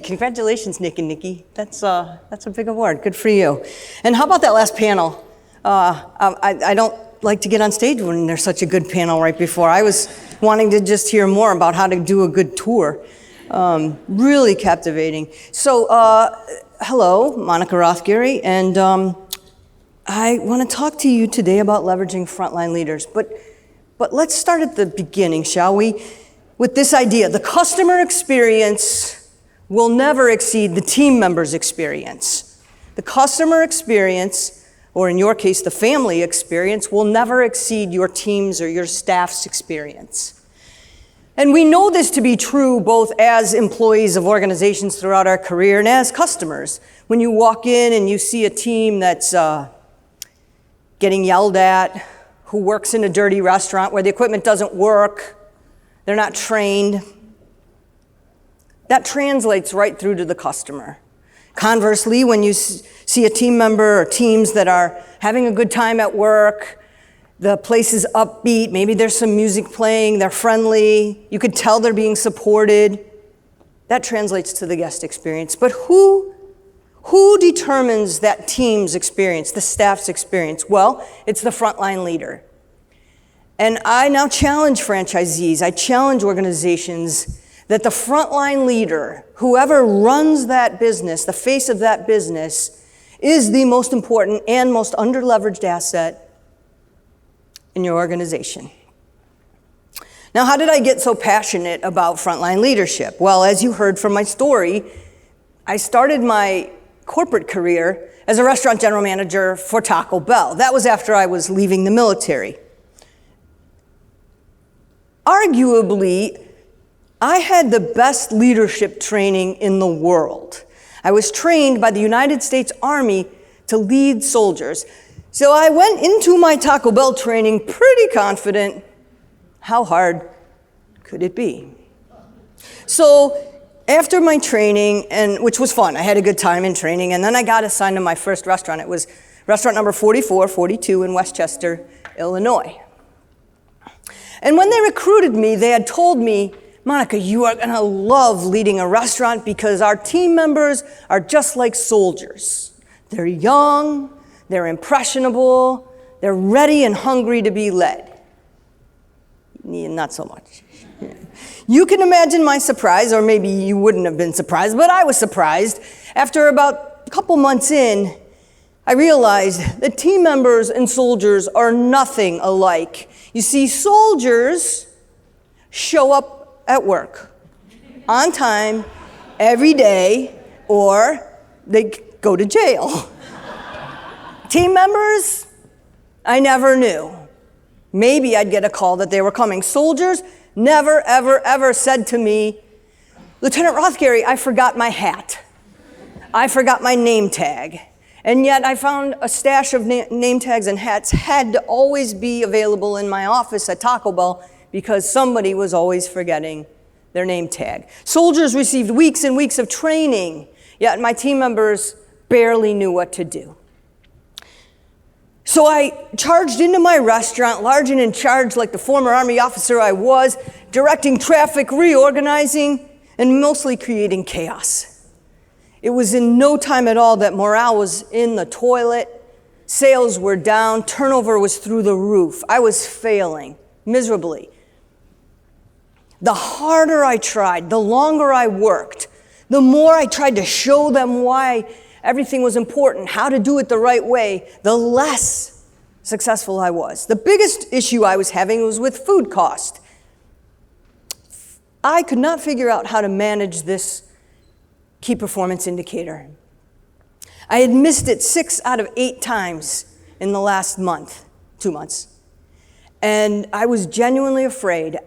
Congratulations, Nick and Nikki. That's a big award. Good for you. And how about that last panel? I don't like to get on stage when there's such a good panel right before. I was wanting to just hear more about how to do a good tour. Really captivating. So, hello, Monica Rothgery, and I want to talk to you today about leveraging frontline leaders. But let's start at the beginning, shall we? With this idea, the customer experience will never exceed the team member's experience. The customer experience, or in your case, the family experience, will never exceed your team's or your staff's experience. And we know this to be true both as employees of organizations throughout our career and as customers. When you walk in and you see a team that's getting yelled at, who works in a dirty restaurant where the equipment doesn't work, they're not trained, that translates right through to the customer. Conversely, when you see a team member or teams that are having a good time at work, the place is upbeat, maybe there's some music playing, they're friendly, you could tell they're being supported, that translates to the guest experience. But who determines that team's experience, the staff's experience? Well, it's the frontline leader. And I now challenge franchisees, I challenge organizations that the frontline leader, whoever runs that business, the face of that business, is the most important and most underleveraged asset in your organization. Now, how did I get so passionate about frontline leadership? Well, as you heard from my story, I started my corporate career as a restaurant general manager for Taco Bell. That was after I was leaving the military. Arguably, I had the best leadership training in the world. I was trained by the United States Army to lead soldiers. So I went into my Taco Bell training pretty confident. How hard could it be? So after my training, which was fun, I had a good time in training, and then I got assigned to my first restaurant. It was restaurant number 4442 in Westchester, Illinois. And when they recruited me, they had told me, Monica, you are going to love leading a restaurant because our team members are just like soldiers. They're young, they're impressionable, they're ready and hungry to be led. Not so much. You can imagine my surprise, or maybe you wouldn't have been surprised, but I was surprised. After about a couple months in, I realized that team members and soldiers are nothing alike. You see, soldiers show up at work on time, every day, or they go to jail. Team members, I never knew. Maybe I'd get a call that they were coming. Soldiers never, ever, ever said to me, Lieutenant Rothgery, I forgot my hat. I forgot my name tag. And yet I found a stash of name tags and hats had to always be available in my office at Taco Bell because somebody was always forgetting their name tag. Soldiers received weeks and weeks of training, yet my team members barely knew what to do. So I charged into my restaurant, large and in charge like the former Army officer I was, directing traffic, reorganizing, and mostly creating chaos. It was in no time at all that morale was in the toilet, sales were down, turnover was through the roof. I was failing miserably. The harder I tried, the longer I worked, the more I tried to show them why everything was important, how to do it the right way, the less successful I was. The biggest issue I was having was with food cost. I could not figure out how to manage this key performance indicator. I had missed it 6 out of 8 times in the last month, 2 months. And I was genuinely afraid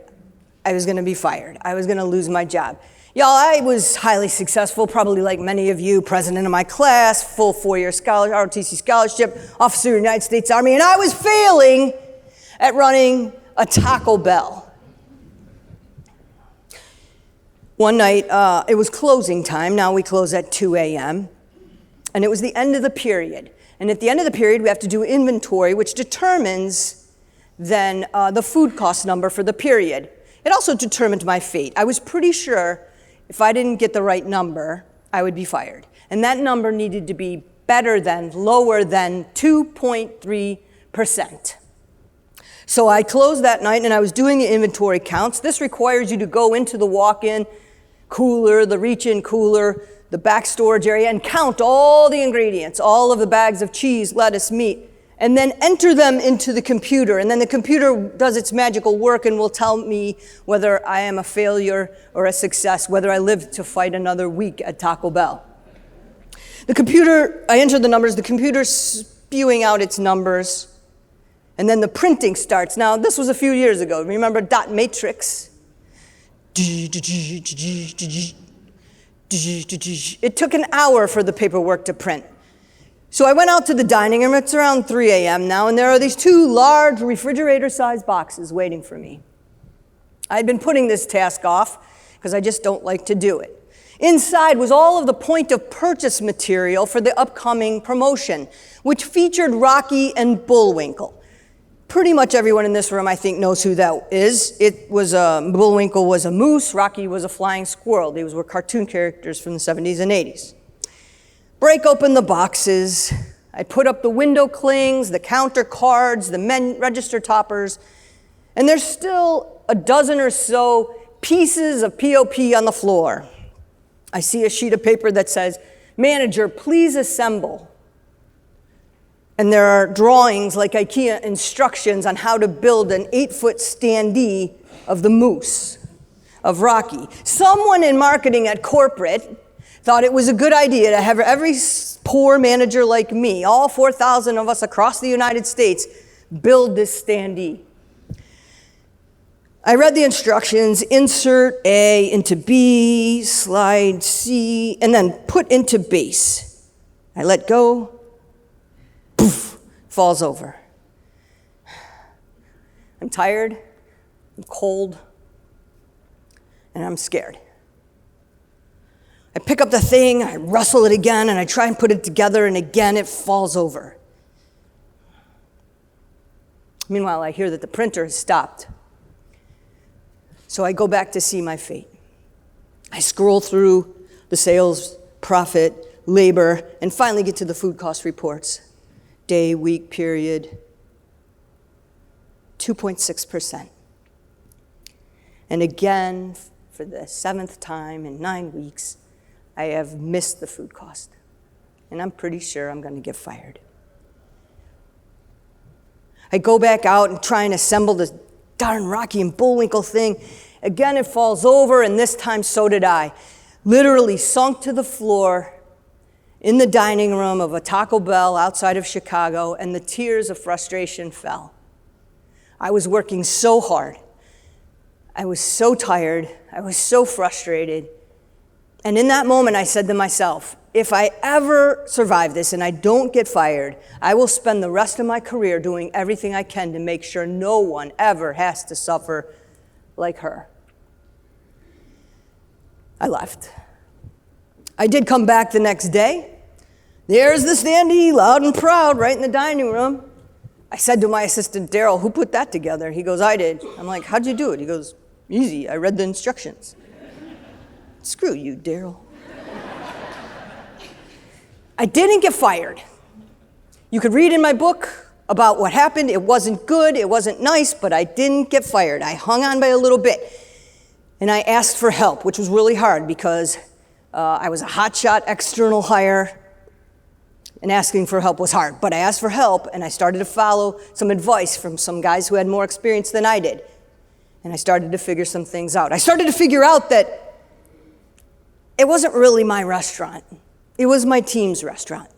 I was gonna be fired. I was gonna lose my job. Y'all, I was highly successful, probably like many of you, president of my class, full 4-year scholarship, ROTC scholarship, officer of the United States Army, and I was failing at running a Taco Bell. One night, it was closing time. Now we close at 2 a.m. And it was the end of the period. And at the end of the period, we have to do inventory, which determines then the food cost number for the period. It also determined my fate. I was pretty sure if I didn't get the right number, I would be fired. And that number needed to be lower than 2.3%. So I closed that night and I was doing the inventory counts. This requires you to go into the walk-in cooler, the reach-in cooler, the back storage area, and count all the ingredients, all of the bags of cheese, lettuce, meat, and then enter them into the computer. And then the computer does its magical work and will tell me whether I am a failure or a success, whether I live to fight another week at Taco Bell. I entered the numbers, the computer's spewing out its numbers, and then the printing starts. Now, this was a few years ago. Remember dot matrix? It took an hour for the paperwork to print. So I went out to the dining room. It's around 3 a.m. now, and there are these two large refrigerator-sized boxes waiting for me. I'd been putting this task off because I just don't like to do it. Inside was all of the point of purchase material for the upcoming promotion, which featured Rocky and Bullwinkle. Pretty much everyone in this room, I think, knows who that is. Bullwinkle was a moose, Rocky was a flying squirrel. These were cartoon characters from the 70s and 80s. Break open the boxes. I put up the window clings, the counter cards, the register toppers, and there's still a dozen or so pieces of POP on the floor. I see a sheet of paper that says, "Manager, please assemble." And there are drawings like IKEA instructions on how to build an 8-foot standee of the moose, of Rocky. Someone in marketing at corporate thought it was a good idea to have every poor manager like me, all 4,000 of us across the United States, build this standee. I read the instructions, insert A into B, slide C, and then put into base. I let go, poof, falls over. I'm tired, I'm cold, and I'm scared. I pick up the thing, I rustle it again, and I try and put it together, and again it falls over. Meanwhile, I hear that the printer has stopped. So I go back to see my fate. I scroll through the sales, profit, labor, and finally get to the food cost reports. Day, week, period, 2.6%. And again, for the 7th time in 9 weeks, I have missed the food cost. And I'm pretty sure I'm going to get fired. I go back out and try and assemble this darn Rocky and Bullwinkle thing. Again, it falls over, and this time so did I. Literally sunk to the floor in the dining room of a Taco Bell outside of Chicago, and the tears of frustration fell. I was working so hard. I was so tired. I was so frustrated. And in that moment, I said to myself, if I ever survive this and I don't get fired, I will spend the rest of my career doing everything I can to make sure no one ever has to suffer like her. I left. I did come back the next day. There's the standee, loud and proud, right in the dining room. I said to my assistant, Daryl, who put that together? He goes, I did. I'm like, how'd you do it? He goes, easy, I read the instructions. Screw you, Daryl. I didn't get fired. You could read in my book about what happened. It wasn't good, it wasn't nice, but I didn't get fired. I hung on by a little bit. And I asked for help, which was really hard because I was a hotshot external hire, and asking for help was hard. But I asked for help, and I started to follow some advice from some guys who had more experience than I did. And I started to figure some things out. I started to figure out that it wasn't really my restaurant. It was my team's restaurant.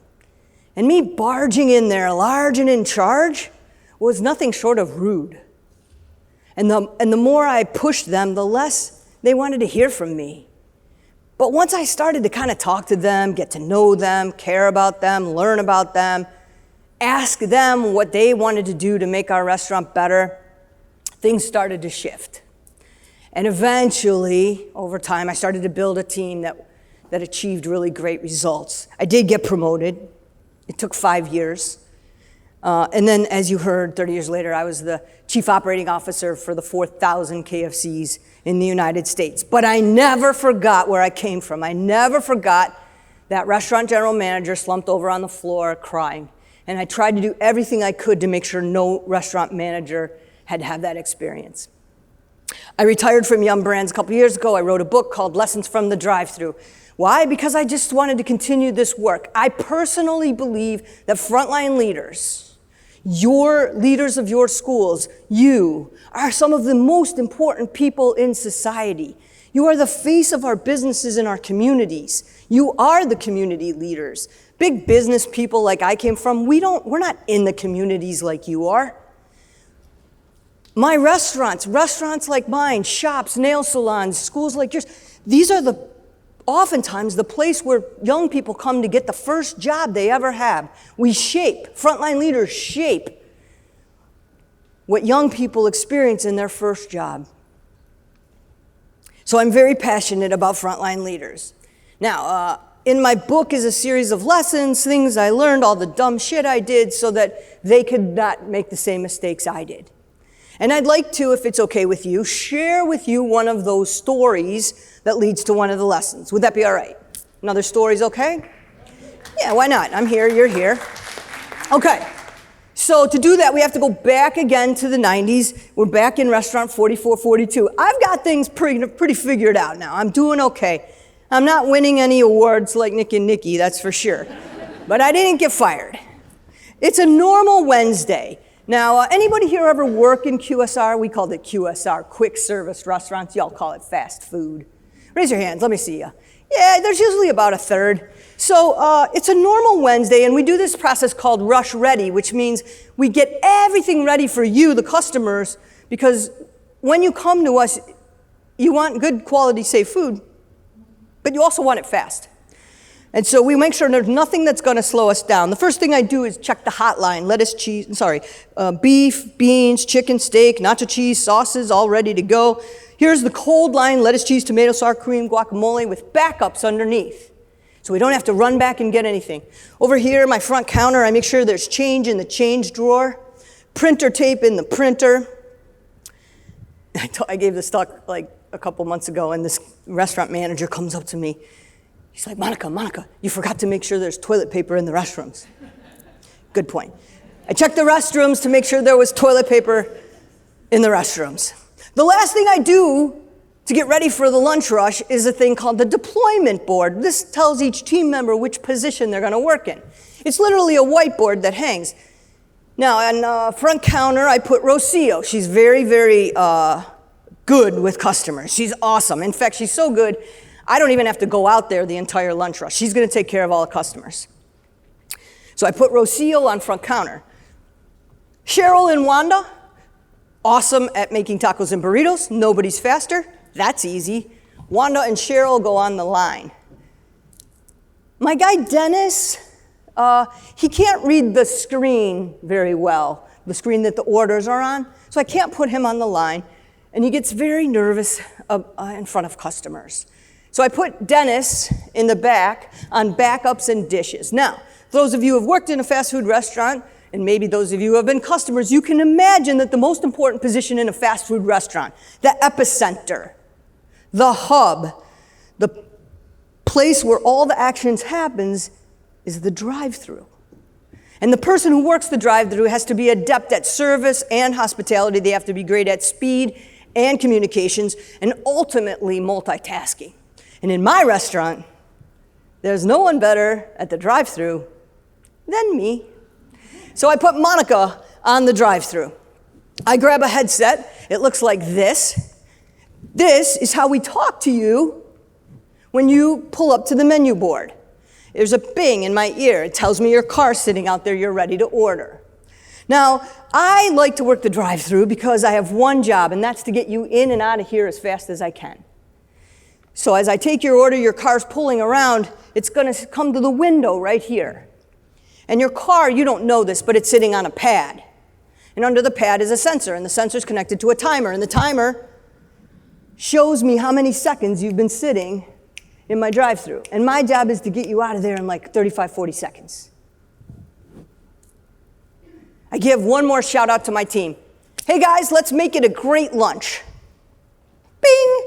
And me barging in there, large and in charge, was nothing short of rude. And the more I pushed them, the less they wanted to hear from me. But once I started to kind of talk to them, get to know them, care about them, learn about them, ask them what they wanted to do to make our restaurant better, things started to shift. And eventually, over time, I started to build a team that achieved really great results. I did get promoted. It took 5 years. And then, as you heard, 30 years later, I was the chief operating officer for the 4,000 KFCs in the United States. But I never forgot where I came from. I never forgot that restaurant general manager slumped over on the floor crying. And I tried to do everything I could to make sure no restaurant manager had to have that experience. I retired from Yum Brands a couple years ago. I wrote a book called Lessons from the Drive-Thru. Why? Because I just wanted to continue this work. I personally believe that frontline leaders, your leaders of your schools, you are some of the most important people in society. You are the face of our businesses and our communities. You are the community leaders. Big business people like I came from, we're not in the communities like you are. My restaurants like mine, shops, nail salons, schools like yours, these are oftentimes the place where young people come to get the first job they ever have. Frontline leaders shape what young people experience in their first job. So I'm very passionate about frontline leaders. Now, in my book is a series of lessons, things I learned, all the dumb shit I did so that they could not make the same mistakes I did. And I'd like to, if it's okay with you, share with you one of those stories that leads to one of the lessons. Would that be all right? Another story's okay? Yeah, why not? I'm here, you're here. Okay, so to do that, we have to go back again to the 90s. We're back in restaurant 4442. I've got things pretty figured out now. I'm doing okay. I'm not winning any awards like Nick and Nikki, that's for sure. But I didn't get fired. It's a normal Wednesday. Now, anybody here ever work in QSR? We called it QSR, quick service restaurants. Y'all call it fast food. Raise your hands, let me see you. Yeah, there's usually about a third. So it's a normal Wednesday, and we do this process called Rush Ready, which means we get everything ready for you, the customers, because when you come to us, you want good quality, safe food, but you also want it fast. And so we make sure there's nothing that's going to slow us down. The first thing I do is check the hotline. Beef, beans, chicken, steak, nacho cheese, sauces, all ready to go. Here's the cold line, lettuce, cheese, tomato, sour cream, guacamole with backups underneath. So we don't have to run back and get anything. Over here, my front counter, I make sure there's change in the change drawer, printer tape in the printer. I gave this talk like a couple months ago, and this restaurant manager comes up to me. He's like, Monica, you forgot to make sure there's toilet paper in the restrooms. Good point. I checked the restrooms to make sure there was toilet paper in the restrooms. The last thing I do to get ready for the lunch rush is a thing called the deployment board. This tells each team member which position they're going to work in. It's literally a whiteboard that hangs. Now, on front counter, I put Rocio. She's very, very good with customers. She's awesome. In fact, she's so good, I don't even have to go out there the entire lunch rush. She's going to take care of all the customers. So I put Rocio on front counter. Cheryl and Wanda, awesome at making tacos and burritos. Nobody's faster. That's easy. Wanda and Cheryl go on the line. My guy Dennis, he can't read the screen very well, the screen that the orders are on, so I can't put him on the line, and he gets very nervous in front of customers. So I put Dennis in the back on backups and dishes. Now, those of you who have worked in a fast food restaurant, and maybe those of you who have been customers, you can imagine that the most important position in a fast food restaurant, the epicenter, the hub, the place where all the actions happens is the drive-thru. And the person who works the drive-thru has to be adept at service and hospitality. They have to be great at speed and communications, and ultimately multitasking. And in my restaurant, there's no one better at the drive-thru than me. So I put Monica on the drive-thru. I grab a headset. It looks like this. This is how we talk to you when you pull up to the menu board. There's a bing in my ear. It tells me your car's sitting out there, you're ready to order. Now, I like to work the drive-thru because I have one job, and that's to get you in and out of here as fast as I can. So as I take your order, your car's pulling around, it's going to come to the window right here. And your car, you don't know this, but it's sitting on a pad. And under the pad is a sensor, and the sensor's connected to a timer, and the timer shows me how many seconds you've been sitting in my drive-thru. And my job is to get you out of there in like 35, 40 seconds. I give one more shout out to my team. Hey guys, let's make it a great lunch. Bing!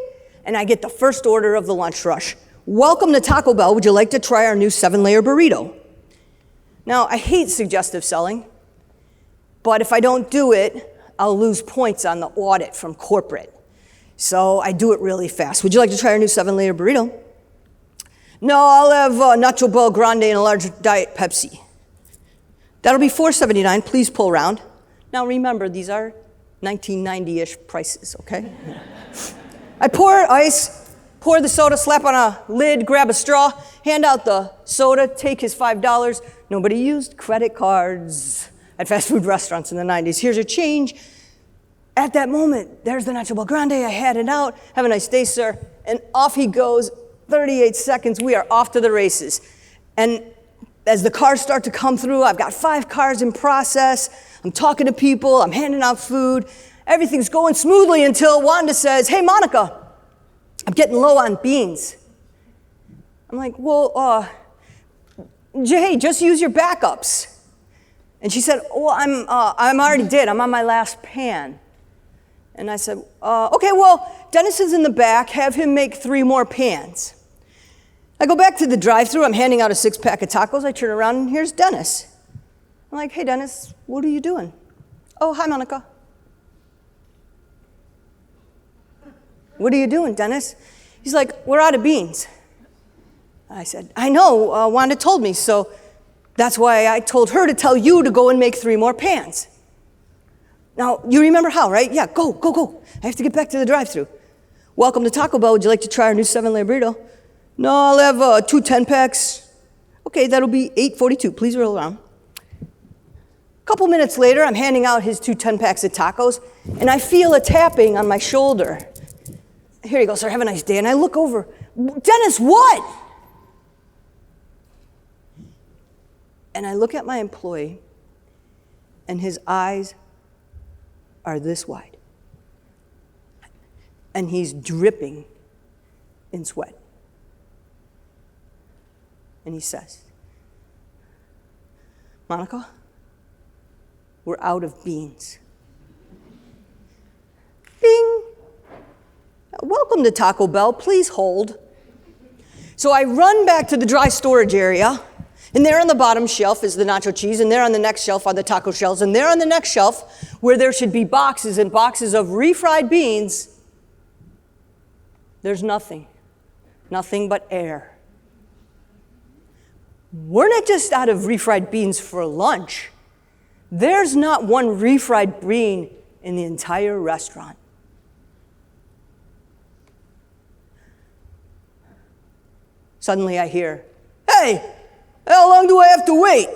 And I get the first order of the lunch rush. Welcome to Taco Bell. Would you like to try our new 7-layer burrito? Now, I hate suggestive selling, but if I don't do it, I'll lose points on the audit from corporate. So I do it really fast. Would you like to try our new 7-layer burrito? No, I'll have Nacho Bell Grande and a large Diet Pepsi. That'll be $4.79. Please pull around. Now remember, these are 1990-ish prices, okay? I pour ice, pour the soda, slap on a lid, grab a straw, hand out the soda, take his $5. Nobody used credit cards at fast food restaurants in the 90s. Here's your change. At that moment, there's the Nacho Bell Grande. I had it out. Have a nice day, sir. And off he goes. 38 seconds. We are off to the races. And as the cars start to come through, I've got 5 cars in process. I'm talking to people. I'm handing out food. Everything's going smoothly until Wanda says, hey, Monica, I'm getting low on beans. I'm like, well, hey, just use your backups. And she said, well, I'm already did. I'm on my last pan. And I said, okay, well, Dennis is in the back. Have him make 3 more pans. I go back to the drive-thru. I'm handing out a 6-pack of tacos. I turn around, and here's Dennis. I'm like, hey, Dennis, what are you doing? Oh, hi, Monica. What are you doing, Dennis? He's like, we're out of beans. I said, I know. Wanda told me, so that's why I told her to tell you to go and make 3 more pans. Now, you remember how, right? Yeah, go. I have to get back to the drive-thru. Welcome to Taco Bell. Would you like to try our new 7-layer burrito? No, I'll have 2 10-packs. Okay, that'll be $8.42. Please roll around. A couple minutes later, I'm handing out his 2 10-packs of tacos, and I feel a tapping on my shoulder. Here you go, sir. Have a nice day. And I look over. Dennis, what? And I look at my employee, and his eyes are this wide. And he's dripping in sweat. And he says, Monica, we're out of beans. Bing! Welcome to Taco Bell. Please hold. So I run back to the dry storage area, and there on the bottom shelf is the nacho cheese, and there on the next shelf are the taco shells, and there on the next shelf, where there should be boxes and boxes of refried beans, there's nothing. Nothing but air. We're not just out of refried beans for lunch. There's not one refried bean in the entire restaurant. Suddenly I hear, hey, how long do I have to wait?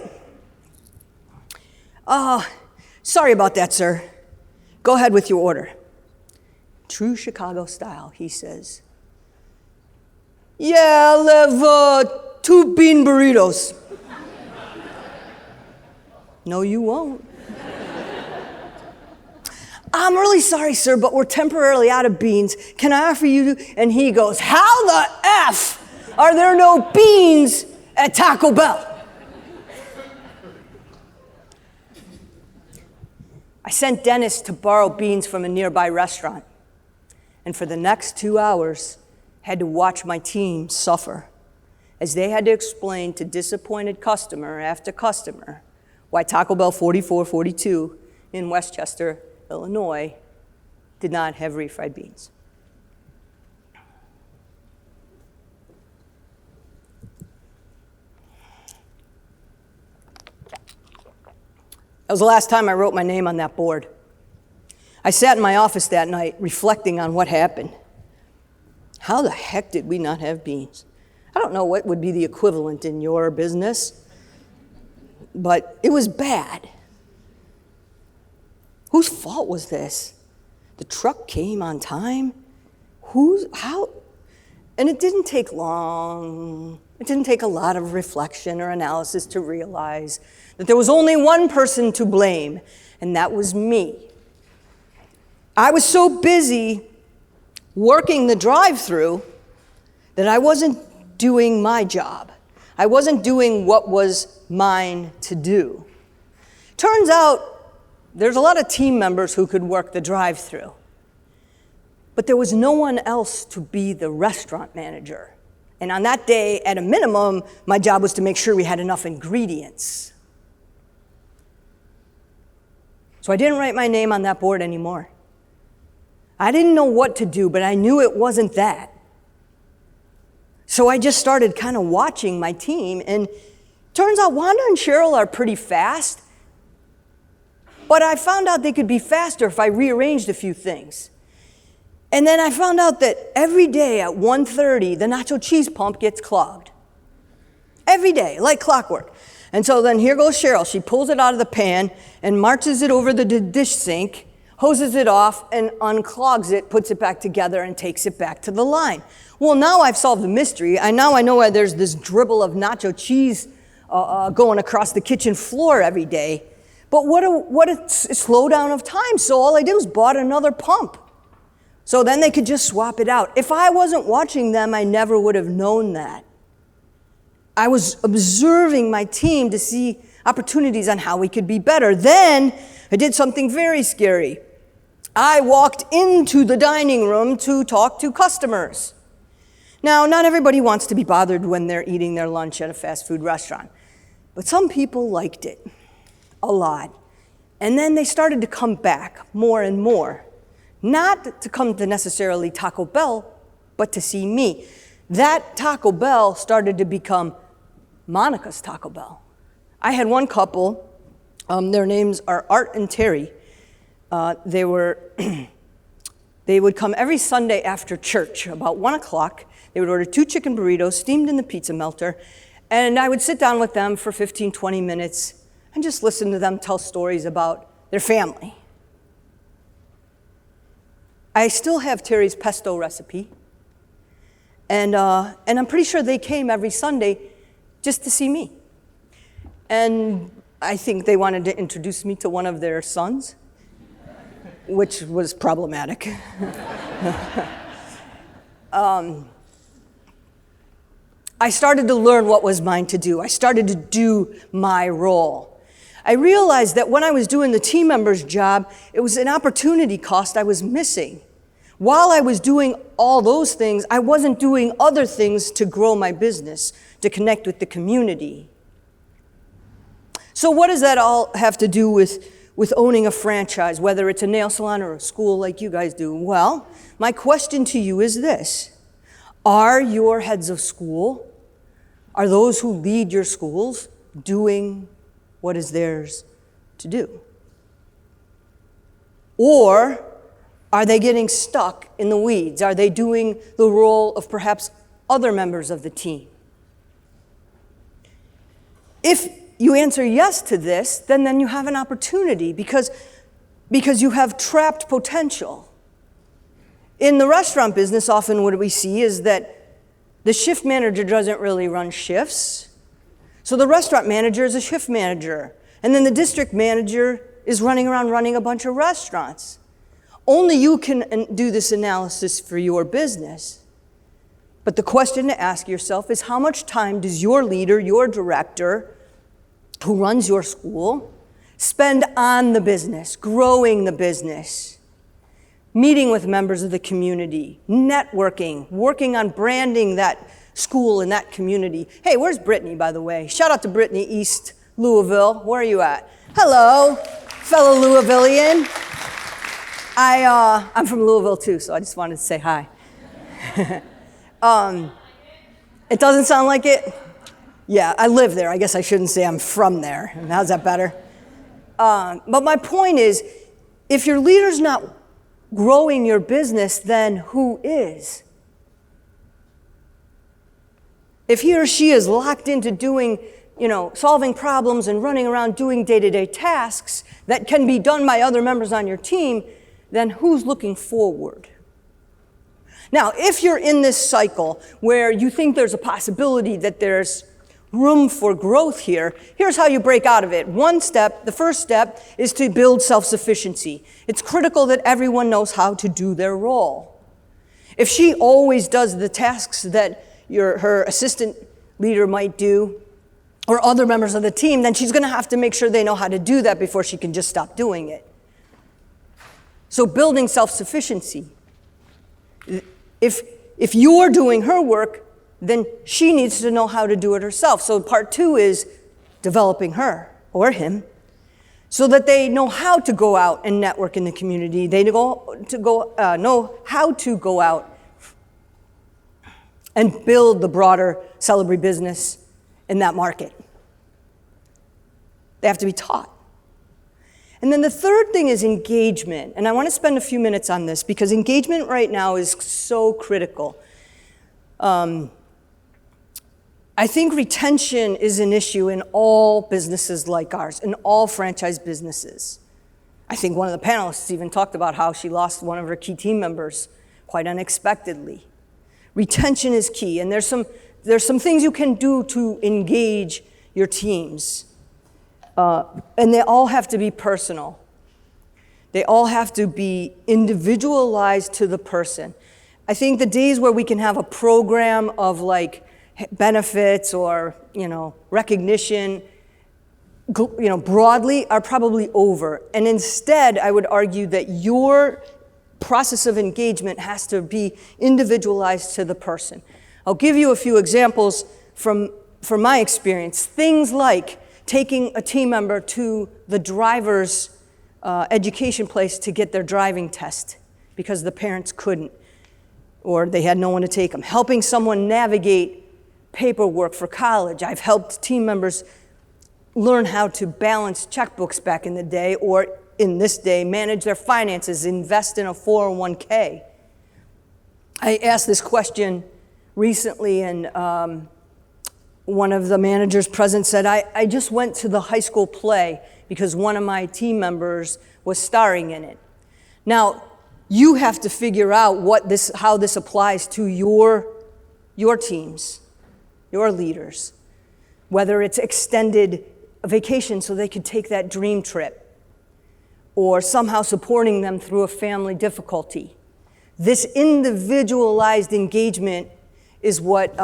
Sorry about that, sir. Go ahead with your order. True Chicago style, he says. Yeah, I'll have 2 bean burritos. No, you won't. I'm really sorry, sir, but we're temporarily out of beans. Can I offer you? And he goes, how the F are there no beans at Taco Bell? I sent Dennis to borrow beans from a nearby restaurant. And for the next 2 hours, had to watch my team suffer as they had to explain to disappointed customer after customer why Taco Bell 4442 in Westchester, Illinois, did not have refried beans. That was the last time I wrote my name on that board. I sat in my office that night reflecting on what happened. How the heck did we not have beans? I don't know what would be the equivalent in your business, but it was bad. Whose fault was this? The truck came on time? How? And it didn't take long. It didn't take a lot of reflection or analysis to realize that there was only one person to blame, and that was me. I was so busy working the drive-thru that I wasn't doing my job. I wasn't doing what was mine to do. Turns out there's a lot of team members who could work the drive-thru, but there was no one else to be the restaurant manager. And on that day, at a minimum, my job was to make sure we had enough ingredients. So I didn't write my name on that board anymore. I didn't know what to do, but I knew it wasn't that. So I just started kind of watching my team, and turns out Wanda and Cheryl are pretty fast, but I found out they could be faster if I rearranged a few things. And then I found out that every day at 1:30, the nacho cheese pump gets clogged. Every day, like clockwork. And so then here goes Cheryl. She pulls it out of the pan and marches it over the dish sink, hoses it off, and unclogs it, puts it back together, and takes it back to the line. Well, now I've solved the mystery. I know why there's this dribble of nacho cheese going across the kitchen floor every day. But what a slowdown of time. So all I did was bought another pump. So then they could just swap it out. If I wasn't watching them, I never would have known that. I was observing my team to see opportunities on how we could be better. Then I did something very scary. I walked into the dining room to talk to customers. Now, not everybody wants to be bothered when they're eating their lunch at a fast food restaurant, but some people liked it a lot. And then they started to come back more and more. Not to come to necessarily Taco Bell, but to see me. That Taco Bell started to become Monica's Taco Bell. I had one couple, their names are Art and Terry. They would come every Sunday after church, about 1 o'clock. They would order 2 chicken burritos steamed in the pizza melter, and I would sit down with them for 15, 20 minutes and just listen to them tell stories about their family. I still have Terry's pesto recipe, and I'm pretty sure they came every Sunday just to see me. And I think they wanted to introduce me to one of their sons, which was problematic. I started to learn what was mine to do. I started to do my role. I realized that when I was doing the team member's job, it was an opportunity cost I was missing. While I was doing all those things, I wasn't doing other things to grow my business, to connect with the community. So what does that all have to do with owning a franchise, whether it's a nail salon or a school like you guys do? Well, my question to you is this. Are your heads of school, are those who lead your schools, doing what is theirs to do? Or are they getting stuck in the weeds? Are they doing the role of perhaps other members of the team? If you answer yes to this, then you have an opportunity because you have trapped potential. In the restaurant business, often what we see is that the shift manager doesn't really run shifts. So the restaurant manager is a shift manager. And then the district manager is running around running a bunch of restaurants. Only you can do this analysis for your business. But the question to ask yourself is, how much time does your leader, your director, who runs your school, spend on the business, growing the business, meeting with members of the community, networking, working on branding that school and that community? Hey, where's Brittany, by the way? Shout out to Brittany, East Louisville. Where are you at? Hello, fellow Louisvillian. I'm from Louisville too, so I just wanted to say hi. It doesn't sound like it? Yeah, I live there. I guess I shouldn't say I'm from there. How's that better? But my point is, if your leader's not growing your business, then who is? If he or she is locked into doing, solving problems and running around doing day-to-day tasks that can be done by other members on your team, then who's looking forward? Now, if you're in this cycle where you think there's a possibility that there's room for growth here, here's how you break out of it. The first step is to build self-sufficiency. It's critical that everyone knows how to do their role. If she always does the tasks that her assistant leader might do, or other members of the team, then she's going to have to make sure they know how to do that before she can just stop doing it. So building self-sufficiency. If you're doing her work, then she needs to know how to do it herself. So part 2 is developing her or him so that they know how to go out and network in the community. They know how to go out and build the broader celebrity business in that market. They have to be taught. And then the third thing is engagement. And I want to spend a few minutes on this because engagement right now is so critical. I think retention is an issue in all businesses like ours, in all franchise businesses. I think one of the panelists even talked about how she lost one of her key team members quite unexpectedly. Retention is key, and there's some things you can do to engage your teams. And they all have to be personal. They all have to be individualized to the person. I think the days where we can have a program of like benefits or, recognition, broadly are probably over. And instead, I would argue that your process of engagement has to be individualized to the person. I'll give you a few examples from my experience. Things like taking a team member to the driver's education place to get their driving test because the parents couldn't, or they had no one to take them. Helping someone navigate paperwork for college. I've helped team members learn how to balance checkbooks back in the day, or in this day, manage their finances, invest in a 401k. I asked this question recently, and one of the managers present said, I just went to the high school play because one of my team members was starring in it. Now, you have to figure out how this applies to your teams, your leaders, whether it's extended vacation so they could take that dream trip, or somehow supporting them through a family difficulty. This individualized engagement is what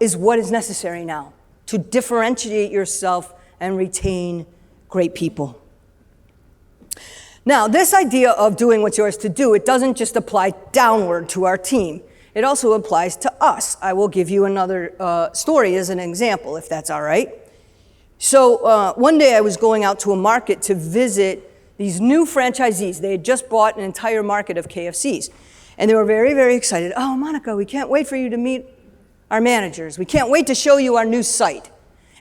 is necessary now to differentiate yourself and retain great people. Now, this idea of doing what's yours to do, it doesn't just apply downward to our team. It also applies to us. I will give you another story as an example, if that's all right. So one day I was going out to a market to visit these new franchisees. They had just bought an entire market of KFCs. And they were very, very excited. Oh, Monica, we can't wait for you to meet our managers. We can't wait to show you our new site.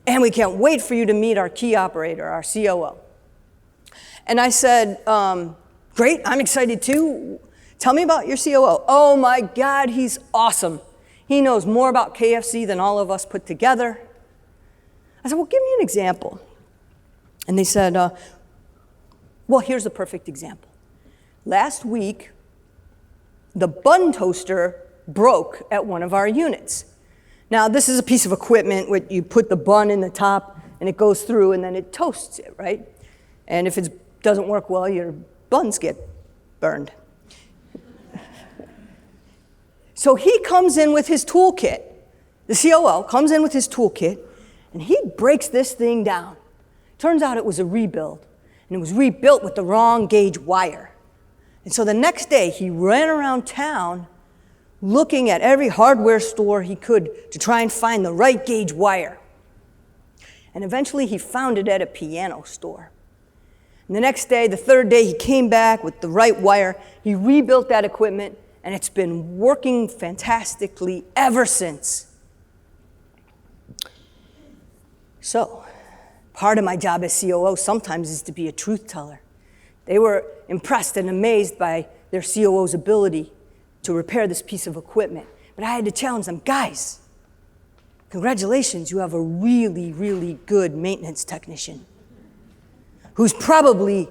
And we can't wait for you to meet our key operator, our COO. And I said, great, I'm excited too. Tell me about your COO. Oh my God, he's awesome. He knows more about KFC than all of us put together. I said, well, give me an example. And they said, well, here's a perfect example. Last week, the bun toaster broke at one of our units. Now, this is a piece of equipment where you put the bun in the top and it goes through and then it toasts it, right? And if it doesn't work well, your buns get burned. So he comes in with his toolkit. The COO comes in with his toolkit and he breaks this thing down. Turns out it was a rebuild, and it was rebuilt with the wrong gauge wire. And so the next day he ran around town looking at every hardware store he could to try and find the right gauge wire. And eventually he found it at a piano store. And the next day, the third day, he came back with the right wire. He rebuilt that equipment, and it's been working fantastically ever since. So, part of my job as COO sometimes is to be a truth teller. They were impressed and amazed by their COO's ability to repair this piece of equipment. But I had to challenge them, guys, congratulations, you have a really, really good maintenance technician who's probably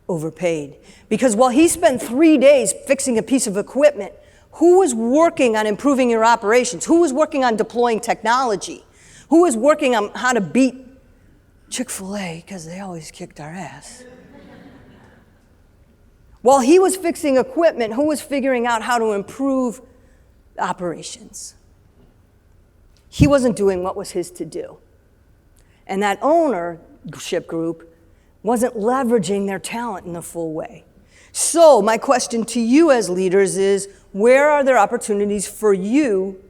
overpaid. Because while he spent 3 days fixing a piece of equipment, who was working on improving your operations? Who was working on deploying technology? Who was working on how to beat Chick-fil-A, because they always kicked our ass? While he was fixing equipment, who was figuring out how to improve operations? He wasn't doing what was his to do. And that ownership group wasn't leveraging their talent in the full way. So my question to you as leaders is, where are there opportunities for you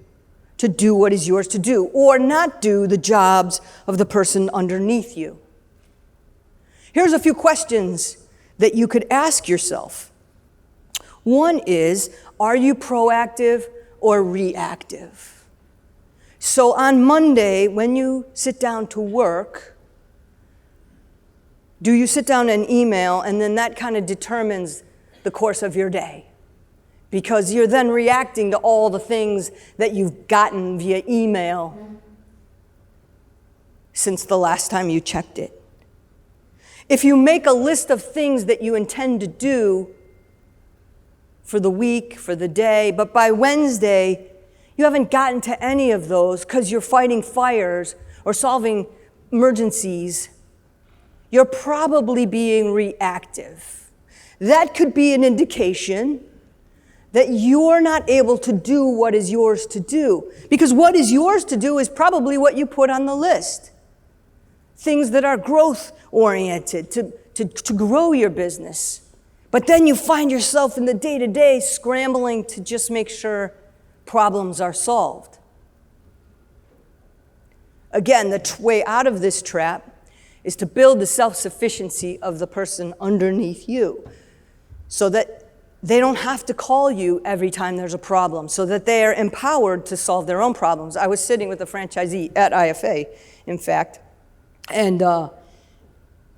to do what is yours to do, or not do the jobs of the person underneath you? Here's a few questions that you could ask yourself. One is, are you proactive or reactive? So on Monday, when you sit down to work, do you sit down and email, and then that kind of determines the course of your day? Because you're then reacting to all the things that you've gotten via email since the last time you checked it. If you make a list of things that you intend to do for the week, for the day, but by Wednesday, you haven't gotten to any of those because you're fighting fires or solving emergencies, you're probably being reactive. That could be an indication that you're not able to do what is yours to do. Because what is yours to do is probably what you put on the list. Things that are growth-oriented, to grow your business. But then you find yourself in the day-to-day scrambling to just make sure problems are solved. Again, the way out of this trap is to build the self-sufficiency of the person underneath you so that they don't have to call you every time there's a problem, so that they are empowered to solve their own problems. I was sitting with a franchisee at IFA, in fact, and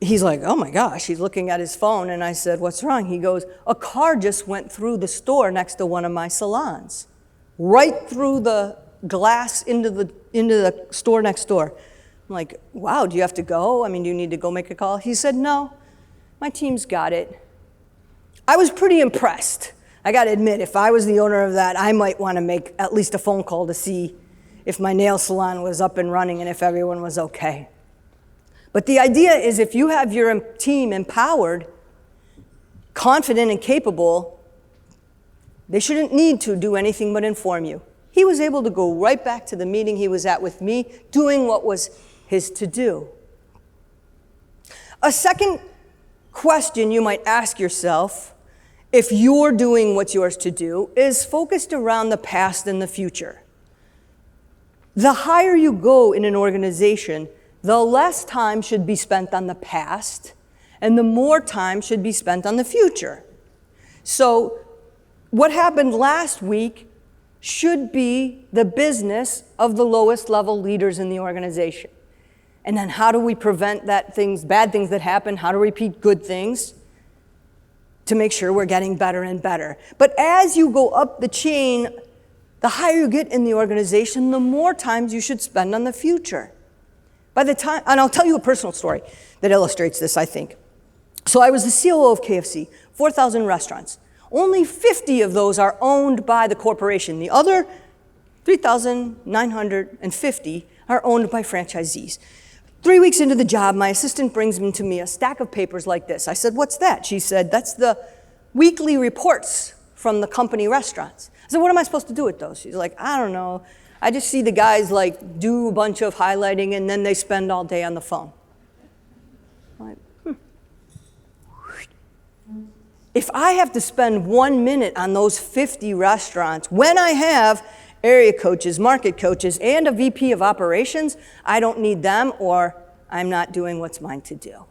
he's like, oh my gosh, he's looking at his phone, and I said, what's wrong? He goes, a car just went through the store next to one of my salons, right through the glass into the store next door. I'm like, wow, do you have to go? I mean, do you need to go make a call? He said, no, my team's got it. I was pretty impressed. I got to admit, if I was the owner of that, I might want to make at least a phone call to see if my nail salon was up and running and if everyone was okay. But the idea is, if you have your team empowered, confident and capable, they shouldn't need to do anything but inform you. He was able to go right back to the meeting he was at with me, doing what was his to do. A second question you might ask yourself, if you're doing what's yours to do, is focused around the past and the future. The higher you go in an organization, the less time should be spent on the past, and the more time should be spent on the future. So what happened last week should be the business of the lowest level leaders in the organization. And then how do we prevent bad things that happen? How to repeat good things to make sure we're getting better and better. But as you go up the chain, the higher you get in the organization, the more times you should spend on the future. By the time, and I'll tell you a personal story that illustrates this, I think. So I was the COO of KFC, 4,000 restaurants. Only 50 of those are owned by the corporation. The other 3,950 are owned by franchisees. 3 weeks into the job, my assistant brings to me a stack of papers like this. I said, what's that? She said, that's the weekly reports from the company restaurants. I said, what am I supposed to do with those? She's like, I don't know. I just see the guys like do a bunch of highlighting and then they spend all day on the phone. I'm like, If I have to spend 1 minute on those 50 restaurants, when I have area coaches, market coaches, and a VP of operations, I don't need them, or I'm not doing what's mine to do.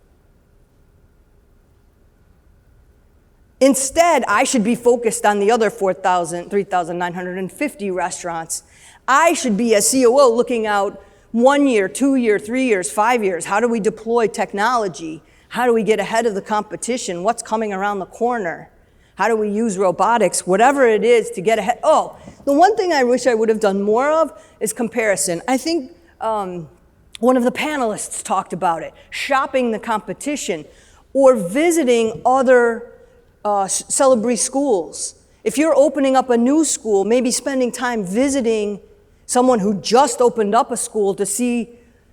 Instead, I should be focused on the other 3,950 restaurants. I should be, as COO, looking out 1 year, 2 years, 3 years, 5 years. How do we deploy technology? How do we get ahead of the competition? What's coming around the corner? How do we use robotics? Whatever it is to get ahead. Oh, the one thing I wish I would have done more of is comparison. I think one of the panelists talked about it, shopping the competition or visiting other celebrity schools. If you're opening up a new school, maybe spending time visiting someone who just opened up a school to see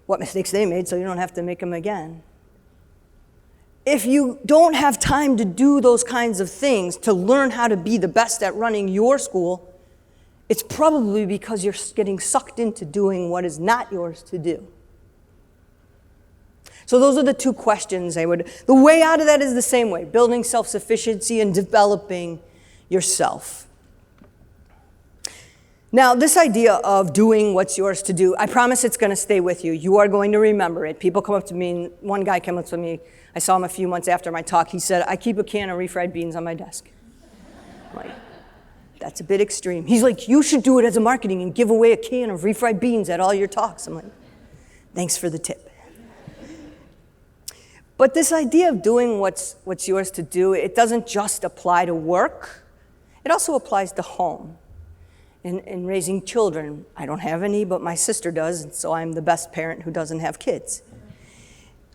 what mistakes they made so you don't have to make them again. If you don't have time to do those kinds of things, to learn how to be the best at running your school, it's probably because you're getting sucked into doing what is not yours to do. So those are the two questions the way out of that is the same way, building self-sufficiency and developing yourself. Now, this idea of doing what's yours to do, I promise it's going to stay with you. You are going to remember it. People come up to me, and one guy came up to me, I saw him a few months after my talk, he said, I keep a can of refried beans on my desk. I'm like, that's a bit extreme. He's like, you should do it as a marketing and give away a can of refried beans at all your talks. I'm like, thanks for the tip. But this idea of doing what's yours to do, it doesn't just apply to work. It also applies to home. In raising children, I don't have any, but my sister does, and so I'm the best parent who doesn't have kids.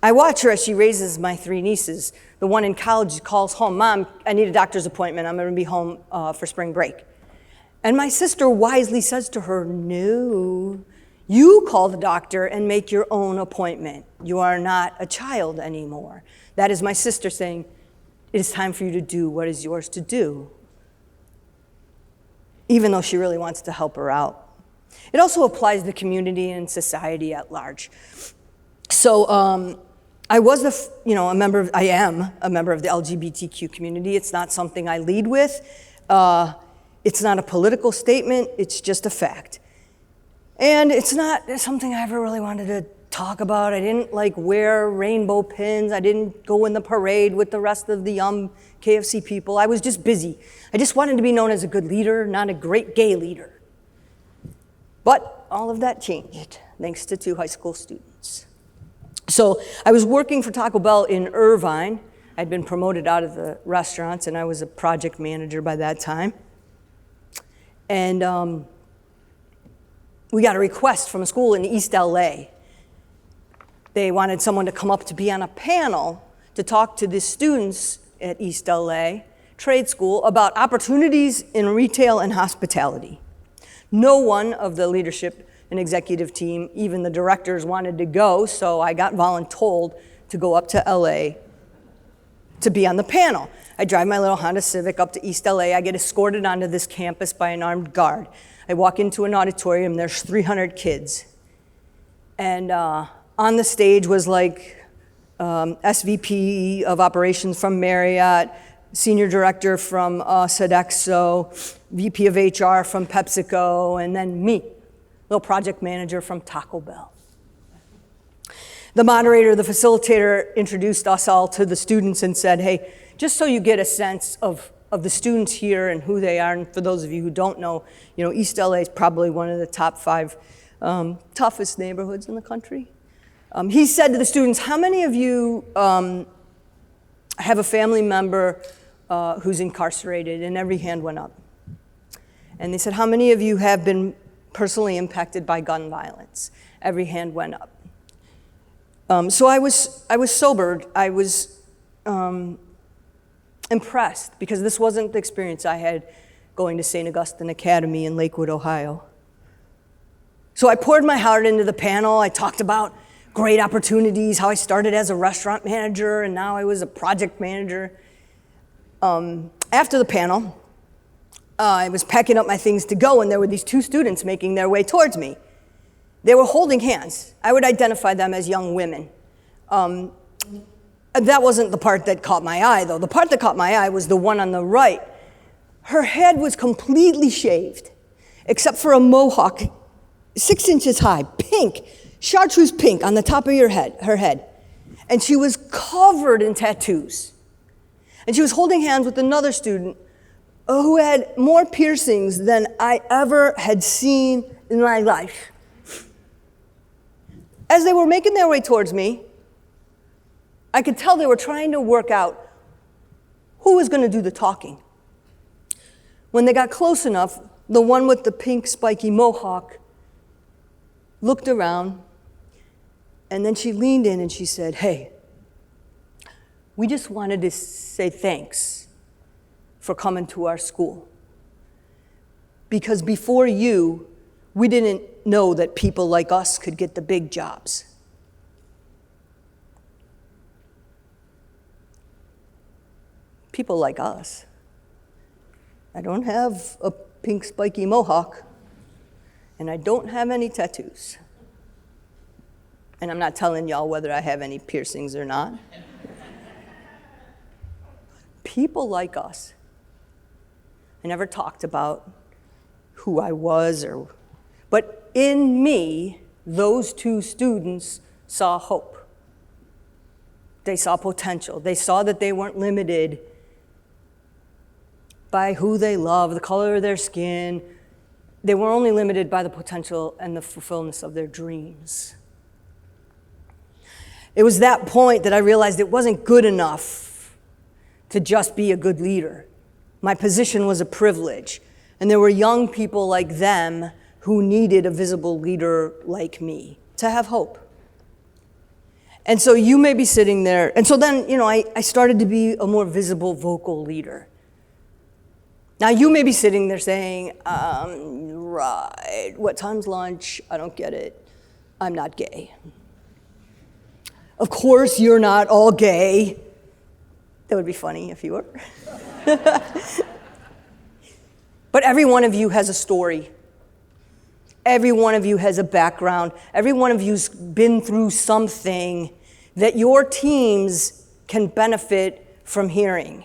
I watch her as she raises my 3 nieces. The one in college calls home, Mom, I need a doctor's appointment. I'm going to be home for spring break. And my sister wisely says to her, no, you call the doctor and make your own appointment. You are not a child anymore. That is my sister saying, it is time for you to do what is yours to do, even though she really wants to help her out. It also applies to community and society at large. So I am a member of the LGBTQ community. It's not something I lead with. It's not a political statement. It's just a fact. And it's not something I ever really wanted to talk about. I didn't wear rainbow pins. I didn't go in the parade with the rest of the KFC people. I was just busy. I just wanted to be known as a good leader, not a great gay leader. But all of that changed, thanks to 2 high school students. So I was working for Taco Bell in Irvine. I'd been promoted out of the restaurants, and I was a project manager by that time. And we got a request from a school in East LA. They wanted someone to come up to be on a panel to talk to the students at East LA Trade School about opportunities in retail and hospitality. No one of the leadership and executive team, even the directors, wanted to go, so I got voluntold to go up to LA to be on the panel. I drive my little Honda Civic up to East LA. I get escorted onto this campus by an armed guard. I walk into an auditorium, there's 300 kids. And on the stage was SVP of operations from Marriott, senior director from Sodexo, VP of HR from PepsiCo, and then me, little project manager from Taco Bell. The moderator, the facilitator, introduced us all to the students and said, hey, just so you get a sense of the students here and who they are, and for those of you who don't know, East LA is probably one of the top 5 toughest neighborhoods in the country. He said to the students, how many of you have a family member who's incarcerated? And every hand went up. And they said, how many of you have been personally impacted by gun violence? Every hand went up. So I was sobered. I was impressed, because this wasn't the experience I had going to St. Augustine Academy in Lakewood, Ohio. So I poured my heart into the panel. I talked about great opportunities, how I started as a restaurant manager, and now I was a project manager. After the panel, I was packing up my things to go, and there were these 2 students making their way towards me. They were holding hands. I would identify them as young women. That wasn't the part that caught my eye, though. The part that caught my eye was the one on the right. Her head was completely shaved, except for a mohawk 6 inches high, pink, chartreuse pink on the top of her head. And she was covered in tattoos. And she was holding hands with another student who had more piercings than I ever had seen in my life. As they were making their way towards me, I could tell they were trying to work out who was going to do the talking. When they got close enough, the one with the pink spiky mohawk looked around, and then she leaned in and she said, hey, we just wanted to say thanks for coming to our school. Because before you, we didn't know that people like us could get the big jobs. People like us. I don't have a pink spiky mohawk, and I don't have any tattoos. And I'm not telling y'all whether I have any piercings or not. People like us. I never talked about who I was, but in me, those two students saw hope. They saw potential. They saw that they weren't limited by who they love, the color of their skin. They were only limited by the potential and the fulfillment of their dreams. It was that point that I realized it wasn't good enough to just be a good leader. My position was a privilege, and there were young people like them who needed a visible leader like me to have hope. And so you may be sitting there, and so then, I started to be a more visible vocal leader. Now you may be sitting there saying, right, what time's lunch? I don't get it. I'm not gay. Of course you're not all gay. That would be funny if you were. But every one of you has a story. Every one of you has a background. Every one of you's been through something that your teams can benefit from hearing.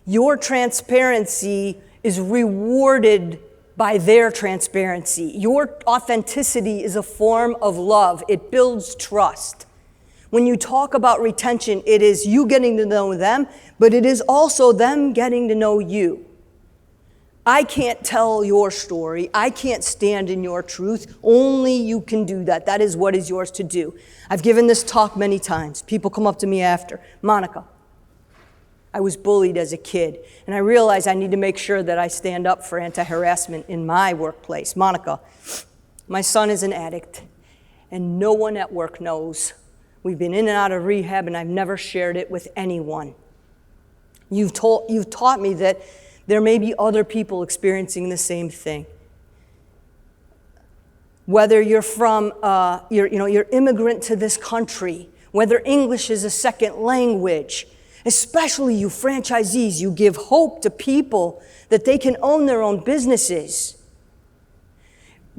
Your transparency is rewarded by their transparency. Your authenticity is a form of love. It builds trust. When you talk about retention, it is you getting to know them, but it is also them getting to know you. I can't tell your story. I can't stand in your truth. Only you can do that. That is what is yours to do. I've given this talk many times. People come up to me after. Monica, I was bullied as a kid, and I realized I need to make sure that I stand up for anti-harassment in my workplace. Monica, my son is an addict, and no one at work knows. We've been in and out of rehab, and I've never shared it with anyone. You've taught me that there may be other people experiencing the same thing. Whether you're from, you're immigrant to this country, whether English is a second language, especially you franchisees, you give hope to people that they can own their own businesses.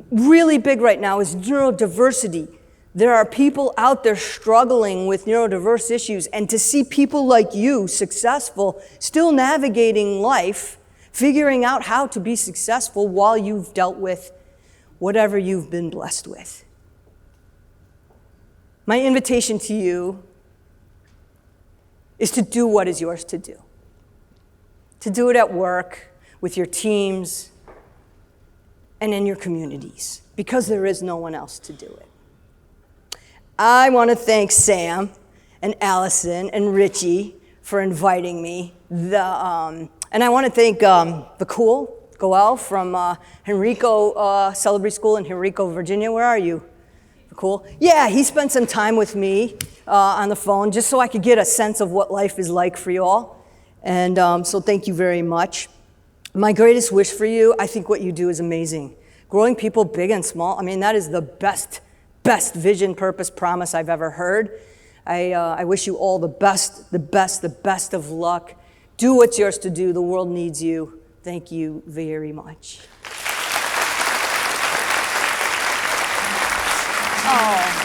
Really big right now is neurodiversity. There are people out there struggling with neurodiverse issues, and to see people like you successful, still navigating life, figuring out how to be successful while you've dealt with whatever you've been blessed with. My invitation to you is to do what is yours to do. To do it at work, with your teams, and in your communities, because there is no one else to do it. I want to thank Sam and Allison and Richie for inviting me. And I want to thank the cool Goel from Henrico Celebrity School in Henrico, Virginia. Where are you? Cool. Yeah, he spent some time with me on the phone just so I could get a sense of what life is like for you all. And so thank you very much. My greatest wish for you, I think what you do is amazing. Growing people big and small, that is the best vision, purpose, promise I've ever heard. I wish you all the best of luck. Do what's yours to do. The world needs you. Thank you very much. Oh.